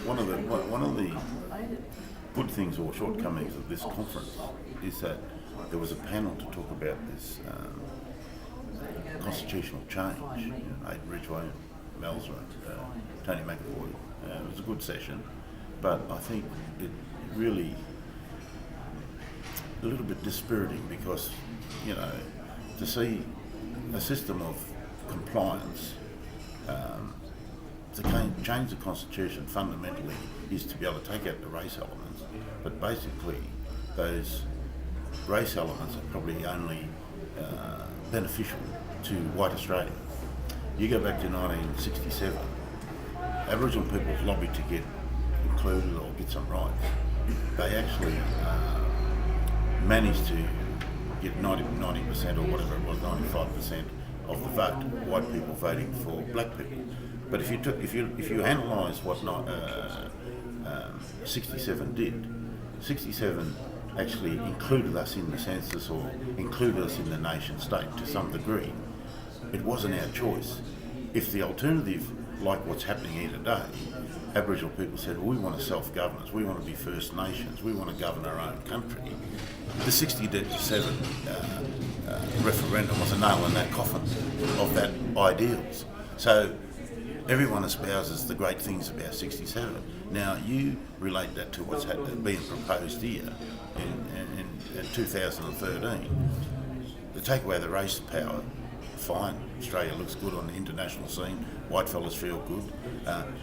one of the good things or shortcomings of this conference is that there was a panel to talk about this constitutional change. Aidan Ridgway, Melzer, Tony McAvoy. It was a good session, but I think it really a little bit dispiriting because, to see a system of compliance to change the constitution fundamentally is to be able to take out the race elements, but basically those race elements are probably only beneficial to white Australia. You go back to 1967, Aboriginal peoples lobbied to get included or get some rights. They actually managed to get 90% or whatever it was, 95% of the vote, white people voting for black people. But if you analyse what 67 did, 67 actually included us in the census or included us in the nation state to some degree. It wasn't our choice. If the alternative, like what's happening here today, Aboriginal people said, well, we want a self-governance, we want to be First Nations, we want to govern our own country. The 67 referendum was a nail in that coffin of that ideals. So everyone espouses the great things about 67. Now you relate that to what's being proposed here in 2013. To take away the race power, fine. Australia looks good on the international scene. White fellas feel good.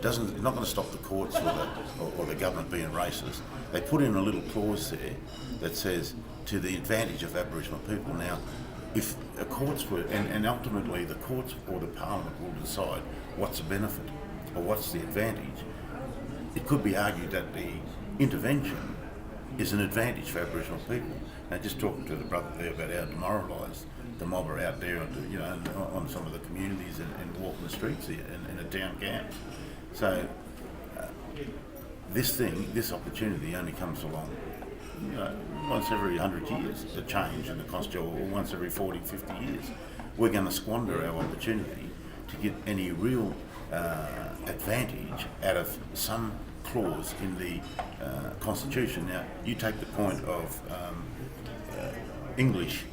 It's not going to stop the courts or the government being racist. They put in a little clause there that says to the advantage of Aboriginal people. Now, if the courts were, and ultimately the courts or the Parliament will decide what's the benefit or what's the advantage, it could be argued that the intervention is an advantage for Aboriginal people. Now, just talking to the brother there about how demoralised the mob are out there, on some of the communities and walking the streets here in the town camps. So this opportunity only comes along, once every 100 years, the change in the constitution, or once every 40, 50 years. We're going to squander our opportunity to get any real advantage out of some clause in the constitution. Now, you take the point of English.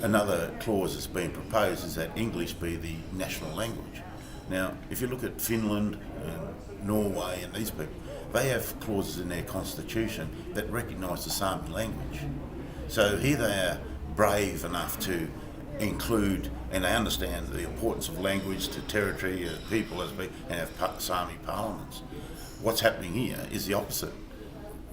Another clause that's being proposed is that English be the national language. Now, if you look at Finland and Norway and these people, they have clauses in their constitution that recognise the Sami language. So here they are brave enough to include, and they understand the importance of language to territory, people, and have Sami parliaments. What's happening here is the opposite.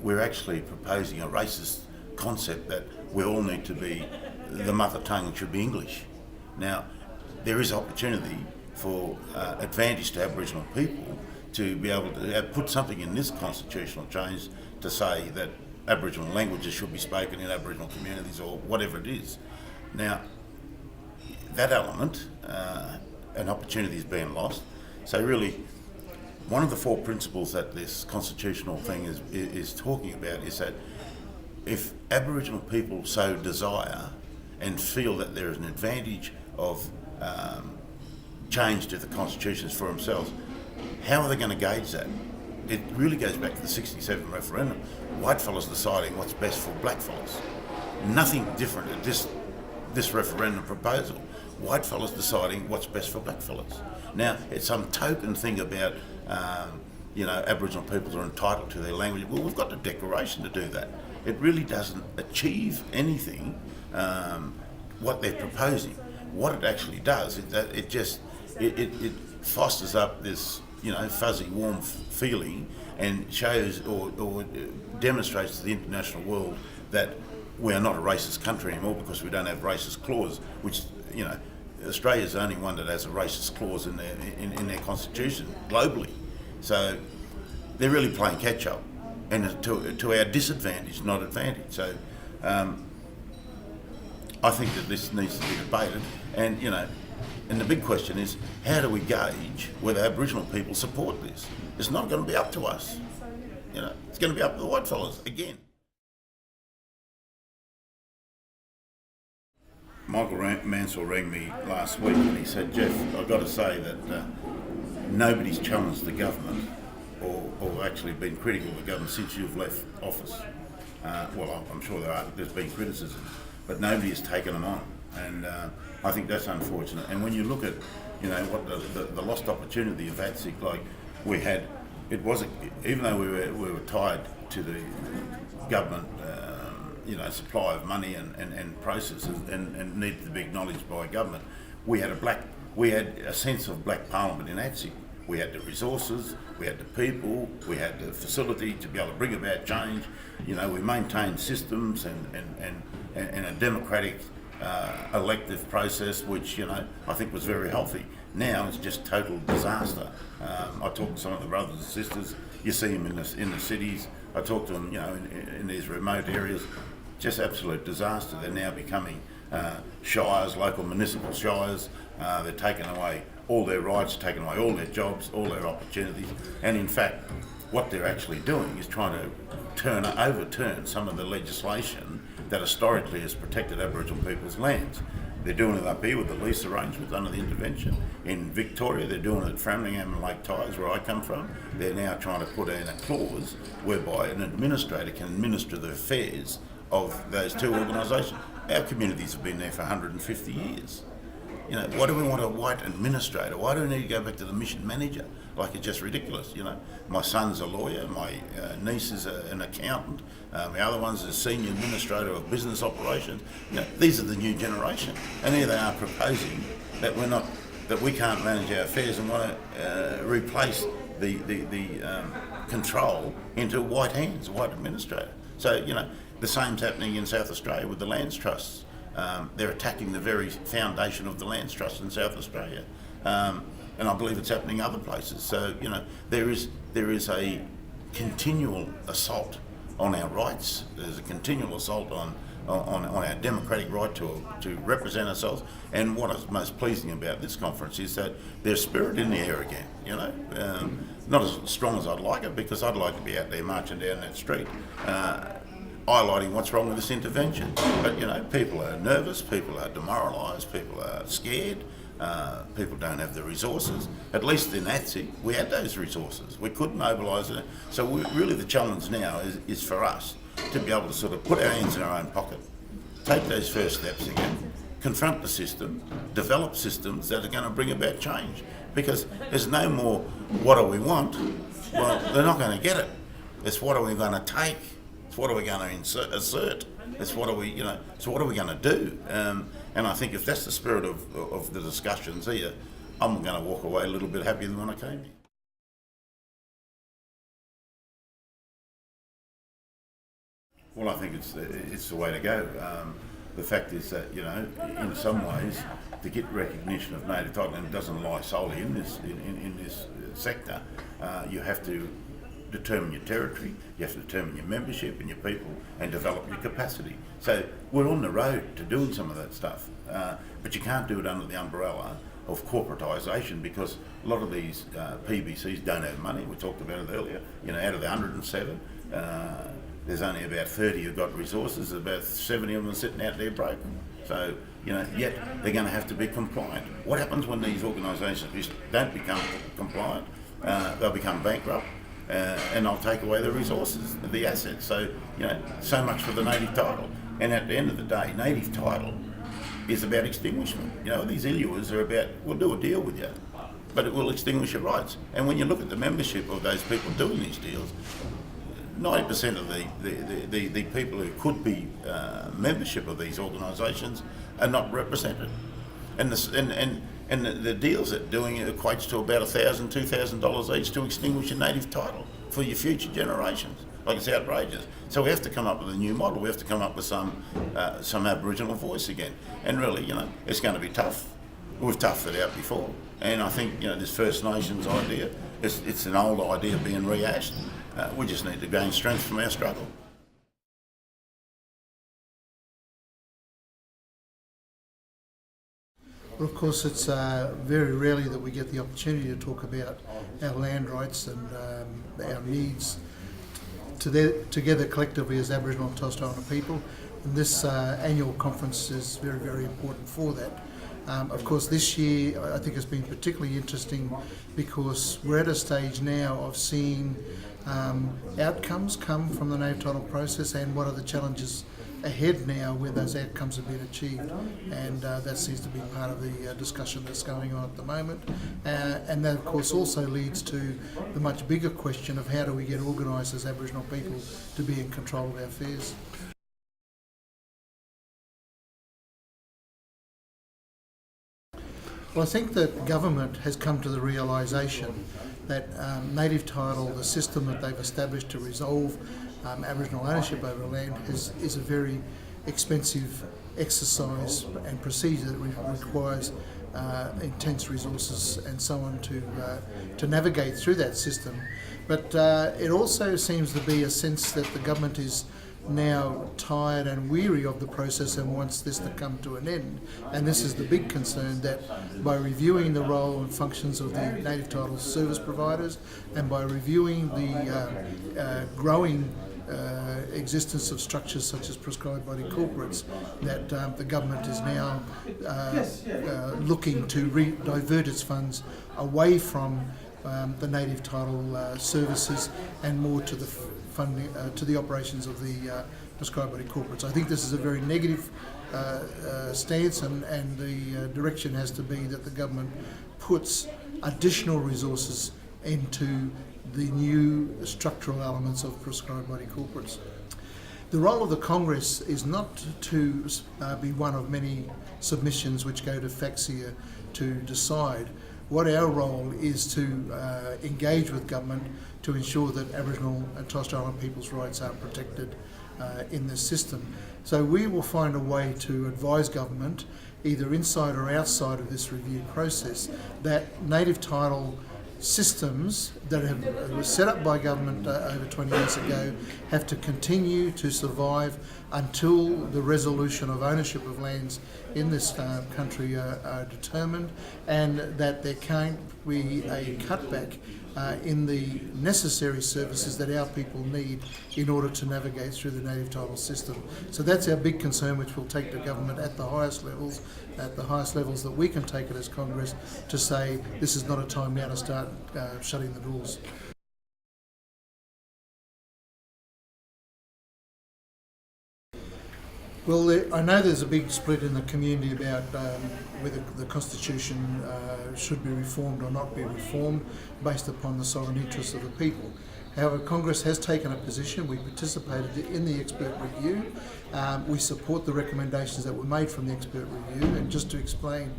We're actually proposing a racist concept that we all need to be, the mother tongue should be English. Now, there is opportunity for advantage to Aboriginal people to be able to put something in this constitutional change to say that Aboriginal languages should be spoken in Aboriginal communities or whatever it is. Now, that element, an opportunity is being lost. So really, one of the four principles that this constitutional thing is talking about is that if Aboriginal people so desire and feel that there is an advantage of change to the constitutions for themselves, how are they going to gauge that? It really goes back to the 67 referendum. White fellas deciding what's best for black fellas. Nothing different at this referendum proposal. White fellas deciding what's best for black fellas. Now, it's some token thing about, Aboriginal peoples are entitled to their language. Well, we've got the declaration to do that. It really doesn't achieve anything, what they're proposing. What it actually does is that it fosters up this, fuzzy, warm feeling and shows or demonstrates to the international world that we are not a racist country anymore because we don't have racist clause, which, Australia's the only one that has a racist clause in their constitution globally. So they're really playing catch up, and to our disadvantage, not advantage. So I think that this needs to be debated, and and the big question is, how do we gauge whether Aboriginal people support this? It's not going to be up to us. It's going to be up to the white fellas again. Michael Mansell rang me last week and he said, Jeff, I've got to say that nobody's challenged the government or actually been critical of the government since you've left office. Well, I'm sure there's been criticism, but nobody has taken them on, and I think that's unfortunate. And when you look at, what the lost opportunity of ATSIC, like we had, even though we were tied to the government, supply of money and processes and needed to be acknowledged by government, we had a sense of black parliament in ATSIC. We had the resources, we had the people, we had the facility to be able to bring about change. We maintained systems and a democratic elective process, which I think was very healthy. Now it's just total disaster. I talk to some of the brothers and sisters. You see them in the cities. I talk to them, in these remote areas. Just absolute disaster. They're now becoming shires, local municipal shires. They're taking away all their rights, taking away all their jobs, all their opportunities. And in fact, what they're actually doing is trying to overturn some of the legislation that historically has protected Aboriginal people's lands. They're doing it up here with the lease arrangements under the intervention. In Victoria, they're doing it at Framlingham and Lake Tyers, where I come from. They're now trying to put in a clause whereby an administrator can administer the affairs of those two organisations. Our communities have been there for 150 years. Why do we want a white administrator? Why do we need to go back to the mission manager? Like, it's just ridiculous, My son's a lawyer, my niece is an accountant, my other one's a senior administrator of business operations. These are the new generation, and here they are proposing that we can't manage our affairs and want to replace the control into white hands, a white administrator. So, the same's happening in South Australia with the lands trusts. They're attacking the very foundation of the lands trust in South Australia, and I believe it's happening other places. So there is a continual assault on our rights. There's a continual assault on our democratic right to represent ourselves. And what is most pleasing about this conference is that there's spirit in the air again. Not as strong as I'd like it, because I'd like to be out there marching down that street, highlighting what's wrong with this intervention. But people are nervous, people are demoralised, people are scared, people don't have the resources. At least in ATSIC, we had those resources. We could mobilise it. So really the challenge now is for us to be able to sort of put our hands in our own pocket, take those first steps again, confront the system, develop systems that are going to bring about change. Because there's no more, what do we want? Well, they're not going to get it. It's what are we going to take? What are we going to assert? It's what are we, so what are we going to do? And I think if that's the spirit of the discussions here, I'm going to walk away a little bit happier than when I came here. Well, I think it's the way to go. The fact is that, in some ways, to get recognition of native title, and it doesn't lie solely in this sector, you have to determine your territory, you have to determine your membership and your people, and develop your capacity. So we're on the road to doing some of that stuff, but you can't do it under the umbrella of corporatisation, because a lot of these PBCs don't have money. We talked about it earlier. Out of the 107, there's only about 30 who've got resources. There's about 70 of them sitting out there broken. So, yet they're going to have to be compliant. What happens when these organisations don't become compliant? They'll become bankrupt. And they'll take away the resources, the assets. So, so much for the native title. And at the end of the day, native title is about extinguishment. These ILUAs are about, we'll do a deal with you, but it will extinguish your rights. And when you look at the membership of those people doing these deals, 90% of the people who could be membership of these organisations are not represented. And the deals that doing it equates to about $1,000, $2,000 each to extinguish your native title for your future generations. Like, it's outrageous. So we have to come up with a new model. We have to come up with some Aboriginal voice again. And really, it's going to be tough. We've toughed it out before. And I think, this First Nations idea, it's an old idea being rehashed. We just need to gain strength from our struggle. Well, of course, it's very rarely that we get the opportunity to talk about our land rights and our needs together collectively as Aboriginal and Torres Strait Islander people. And this annual conference is very, very important for that. Of course, this year I think it's been particularly interesting because we're at a stage now of seeing outcomes come from the native title process and what are the challenges ahead now where those outcomes have been achieved, and that seems to be part of the discussion that's going on at the moment, and that of course also leads to the much bigger question of how do we get organised as Aboriginal people to be in control of our affairs. Well, I think that government has come to the realisation that native title, the system that they've established to resolve Aboriginal ownership over land, is a very expensive exercise and procedure that requires intense resources and so on to navigate through that system. But it also seems to be a sense that the government is now tired and weary of the process and wants this to come to an end. And this is the big concern, that by reviewing the role and functions of the native title service providers and by reviewing the growing existence of structures such as prescribed body corporates, that the government is now looking to divert its funds away from the native title services and more to the funding, to the operations of the prescribed body corporates. I think this is a very negative stance, and the direction has to be that the government puts additional resources into the new structural elements of prescribed body corporates. The role of the Congress is not to be one of many submissions which go to FACSIA to decide. What our role is to engage with government to ensure that Aboriginal and Torres Strait Islander people's rights are protected in this system. So we will find a way to advise government, either inside or outside of this review process, that native title systems that were set up by government over 20 years ago have to continue to survive until the resolution of ownership of lands in this country are determined, and that there can't be a cutback in the necessary services that our people need in order to navigate through the native title system. So that's our big concern, which we'll take to government at the highest levels that we can take it as Congress, to say this is not a time now to start shutting the doors. Well, I know there's a big split in the community about whether the Constitution should be reformed or not be reformed based upon the sovereign interests of the people. However, Congress has taken a position. We participated in the expert review. We support the recommendations that were made from the expert review. And just to explain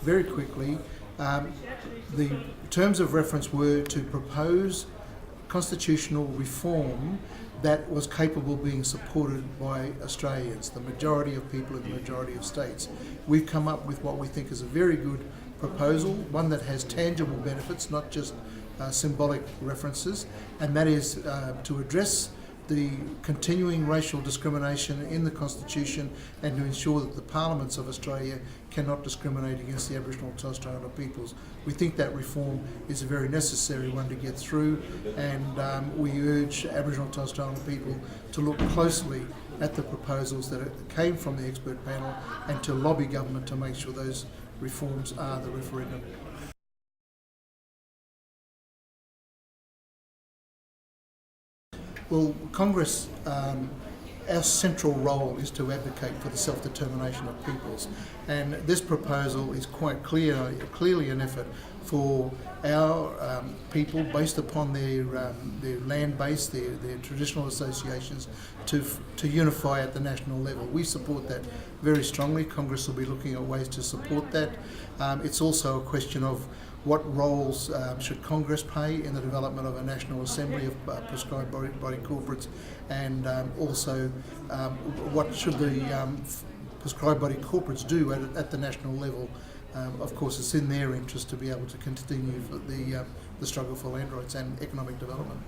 very quickly, the terms of reference were to propose constitutional reform that was capable of being supported by Australians, the majority of people in the majority of states. We've come up with what we think is a very good proposal, one that has tangible benefits, not just symbolic references, and that is to address the continuing racial discrimination in the Constitution and to ensure that the parliaments of Australia cannot discriminate against the Aboriginal and Torres Strait Islander peoples. We think that reform is a very necessary one to get through, and we urge Aboriginal and Torres Strait Islander people to look closely at the proposals that came from the expert panel and to lobby government to make sure those reforms are the referendum. Well, Congress, our central role is to advocate for the self-determination of peoples, and this proposal is quite clearly an effort for our people, based upon their land base, their traditional associations, to unify at the national level. We support that very strongly. Congress will be looking at ways to support that. It's also a question of what roles should Congress play in the development of a National Assembly of prescribed body corporates, and also what should the prescribed body corporates do at the national level. Of course, it's in their interest to be able to continue the struggle for land rights and economic development.